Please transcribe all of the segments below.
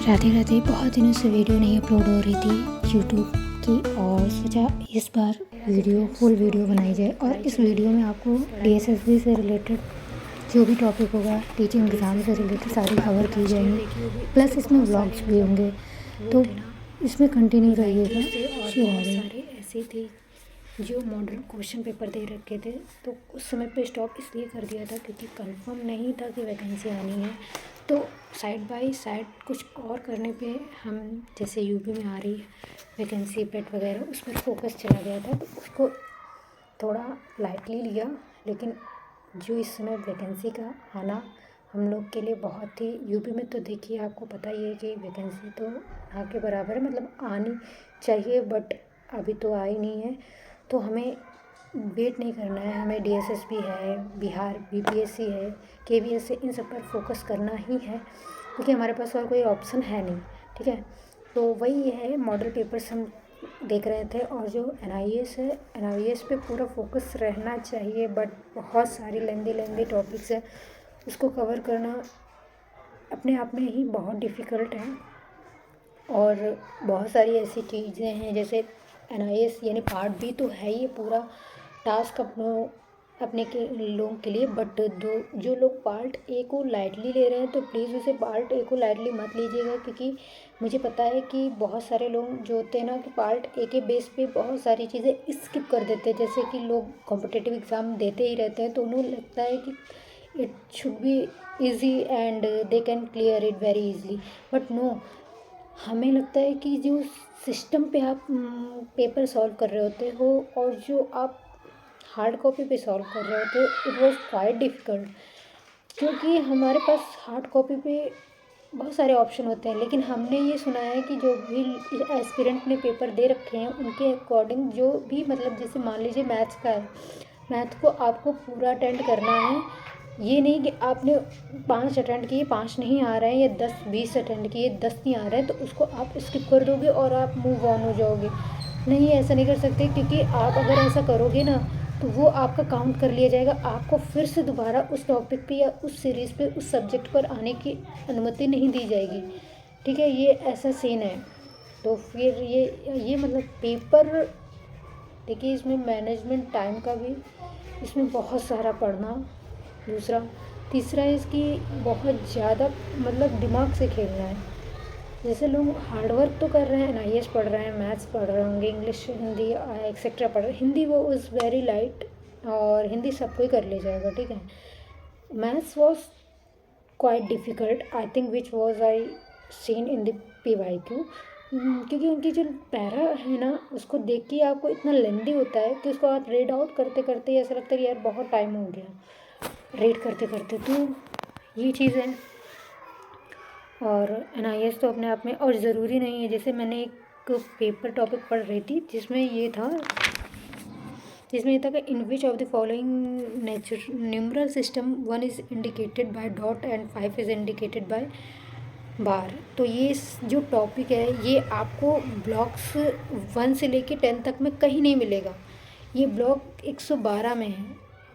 राधे राधे। बहुत दिनों से वीडियो नहीं अपलोड हो रही थी यूट्यूब की, और सोचा इस बार फुल वीडियो बनाई जाए। और इस वीडियो में आपको डीएसएसबी से रिलेटेड जो भी टॉपिक होगा, टीचिंग एग्ज़ाम से रिलेटेड सारी कवर की जाएंगी, प्लस इसमें व्लॉग्स भी होंगे, तो इसमें कंटिन्यू रहिएगा। श्री राधे। सारे ऐसे थे जो मॉडल क्वेश्चन पेपर दे रखे थे, तो उस समय पे स्टॉप इसलिए कर दिया था क्योंकि कंफर्म नहीं था कि वैकेंसी आनी है। तो साइड बाय साइड कुछ और करने पे हम, जैसे यूपी में आ रही वैकेंसी पेट वगैरह, उस पर फोकस चला गया था, तो उसको थोड़ा लाइटली लिया। लेकिन जो इस समय वैकेंसी का आना हम लोग के लिए बहुत ही, यूपी में तो देखिए आपको पता ही है कि वैकेंसी तो ना के बराबर है, मतलब आनी चाहिए बट अभी तो आई नहीं है। तो हमें वेट नहीं करना है, हमें डीएसएसबी है, बिहार बीपीएससी है, केवीएस है, इन सब पर फोकस करना ही है क्योंकि हमारे पास और कोई ऑप्शन है नहीं। ठीक है, तो वही है, मॉडल पेपर्स हम देख रहे थे। और जो एनआईएस है, एनआईएस पे पूरा फोकस रहना चाहिए, बट बहुत सारी लेंदी टॉपिक्स है, उसको कवर करना अपने आप में ही बहुत डिफ़िकल्ट है। और बहुत सारी ऐसी चीज़ें हैं, जैसे एनआईएस यानी पार्ट बी तो है ही पूरा टास्क अपने के लोगों के लिए, बट जो लोग पार्ट ए को लाइटली ले रहे हैं तो प्लीज़ उसे पार्ट ए को लाइटली मत लीजिएगा, क्योंकि मुझे पता है कि बहुत सारे लोग जो होते हैं ना, कि पार्ट ए के बेस पे बहुत सारी चीज़ें स्किप कर देते हैं। जैसे कि लोग कॉम्पिटिटिव एग्ज़ाम देते ही रहते हैं, तो उन्हें लगता है कि it should be easy and they can clear it very easily, but no, हमें लगता है कि जो सिस्टम पे आप पेपर सॉल्व कर रहे होते हो और जो आप हार्ड कॉपी पे सॉल्व कर रहे होते हो, इट वाज क्वाइट डिफ़िकल्ट। क्योंकि हमारे पास हार्ड कॉपी पे बहुत सारे ऑप्शन होते हैं, लेकिन हमने ये सुना है कि जो भी एस्पिरेंट ने पेपर दे रखे हैं उनके अकॉर्डिंग जो भी, मतलब जैसे मान लीजिए मैथ्स का है, मैथ को आपको पूरा अटेंड करना है। ये नहीं कि आपने 5 अटेंड किए, 5 नहीं आ रहे हैं, या 10-20 अटेंड किए, 10 नहीं आ रहे हैं, तो उसको आप स्किप कर दोगे और आप मूव ऑन हो जाओगे। नहीं, ऐसा नहीं कर सकते, क्योंकि आप अगर ऐसा करोगे ना तो वो आपका काउंट कर लिया जाएगा, आपको फिर से दोबारा उस टॉपिक पे या उस सीरीज़ पे, उस सब्जेक्ट पर आने की अनुमति नहीं दी जाएगी। ठीक है, ये ऐसा सीन है। तो फिर ये मतलब पेपर, देखिए इसमें मैनेजमेंट टाइम का भी इसमें बहुत सारा पढ़ना, दूसरा तीसरा है इसकी बहुत ज़्यादा मतलब दिमाग से खेलना है। जैसे लोग हार्ड वर्क तो कर रहे हैं, एनआईएस पढ़ रहे हैं, मैथ्स पढ़ रहे होंगे, इंग्लिश हिंदी एक्सेट्रा पढ़ रहे हैं, हिंदी वो इज़ वेरी लाइट, और हिंदी सब कोई कर ले जाएगा। ठीक है, maths was quite difficult, I think which was I seen in the PYQ, क्योंकि उनकी जो पैरा है ना, उसको देख के आपको इतना लेंदी होता है कि उसको आप रीड आउट करते करते ऐसा लगता है कि यार बहुत टाइम हो गया रीड करते करते। तो ये चीज़ है। और एनआईएस तो अपने आप में, और ज़रूरी नहीं है, जैसे मैंने एक पेपर टॉपिक पढ़ रही थी जिसमें ये था कि in which of the following numeral system 1 is indicated by dot and 5 is indicated by bar. तो ये जो टॉपिक है, ये आपको ब्लॉक्स 1 से लेके 10 तक में कहीं नहीं मिलेगा। ये ब्लॉक 112 में है,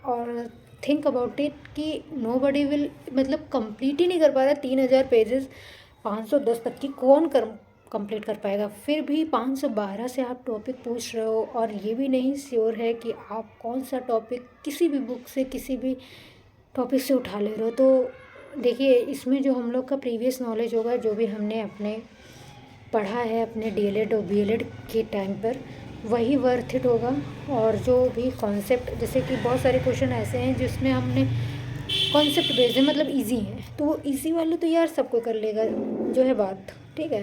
और थिंक अबाउट इट कि नो बडी विल, मतलब कंप्लीट ही नहीं कर पा रहा है 3000 पेजेस 510 तक की, कौन कंप्लीट कर पाएगा। फिर भी 512 से आप टॉपिक पूछ रहे हो, और ये भी नहीं श्योर है कि आप कौन सा टॉपिक किसी भी बुक से, किसी भी टॉपिक से उठा ले रहे हो। तो देखिए, इसमें जो हम लोग का प्रीवियस नॉलेज होगा, जो भी हमने अपने पढ़ा है अपने डीएलएड और बीएलएड के टाइम पर, वही वर्थ इट होगा। और जो भी कॉन्सेप्ट, जैसे कि बहुत सारे क्वेश्चन ऐसे हैं जिसमें हमने कॉन्सेप्ट बेस्ड है, मतलब इजी है, तो वो इजी वाले तो यार सबको कर लेगा, जो है बात। ठीक है,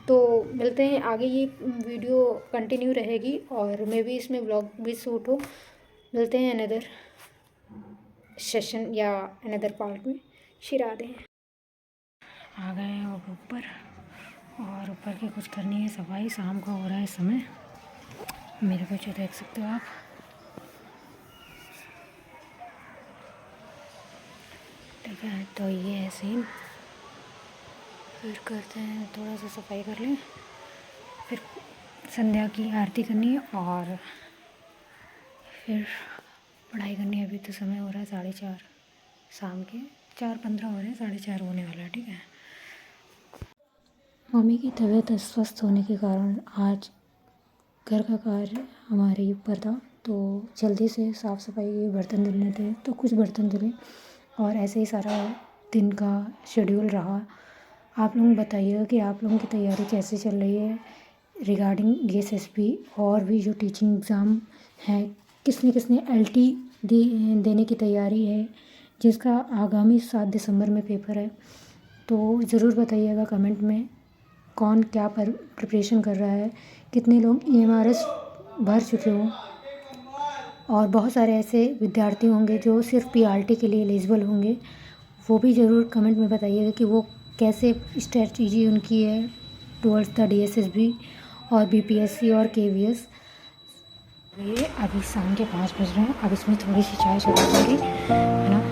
तो मिलते हैं आगे, ये वीडियो कंटिन्यू रहेगी, और मे भी इसमें व्लॉग भी शूट हो। मिलते हैं अनदर सेशन या अनदर पार्ट में। शिरा दें। आ गए हैं अब ऊपर, और ऊपर की कुछ करनी है सफाई, शाम का हो रहा है समय, मेरे पीछे देख सकते हो आप। ठीक है, तो ये है सीन। फिर करते हैं, थोड़ा सा सफाई कर लें, फिर संध्या की आरती करनी है, और फिर पढ़ाई करनी है। अभी तो समय हो रहा है 4:30 शाम के, 4:15 हो रहे हैं, 4:30 होने वाला है। ठीक है। मम्मी की तबीयत अस्वस्थ होने के कारण आज घर का कार्य हमारे ऊपर था, तो जल्दी से साफ़ सफाई के बर्तन धुलने थे तो कुछ बर्तन धुले और ऐसे ही सारा दिन का शेड्यूल रहा। आप लोग बताइएगा कि आप लोगों की तैयारी कैसे चल रही है रिगार्डिंग DSSB और भी जो टीचिंग एग्ज़ाम है, किसने किसने LT देने की तैयारी है, जिसका आगामी 7 दिसंबर में पेपर है। तो ज़रूर बताइएगा कमेंट में कौन क्या प्रिपरेशन कर रहा है, कितने लोग EMRS भर चुके हो और बहुत सारे ऐसे विद्यार्थी होंगे जो सिर्फ PRT के लिए एलिजिबल होंगे। वो भी ज़रूर कमेंट में बताइएगा कि वो कैसे स्ट्रेटजी उनकी है टुवर्ड्स द DSSB और BPSC और KVS। ये अभी शाम के 5 बज रहे हैं, अब इसमें थोड़ी सी चाय चढ़ा दूँगी, है ना।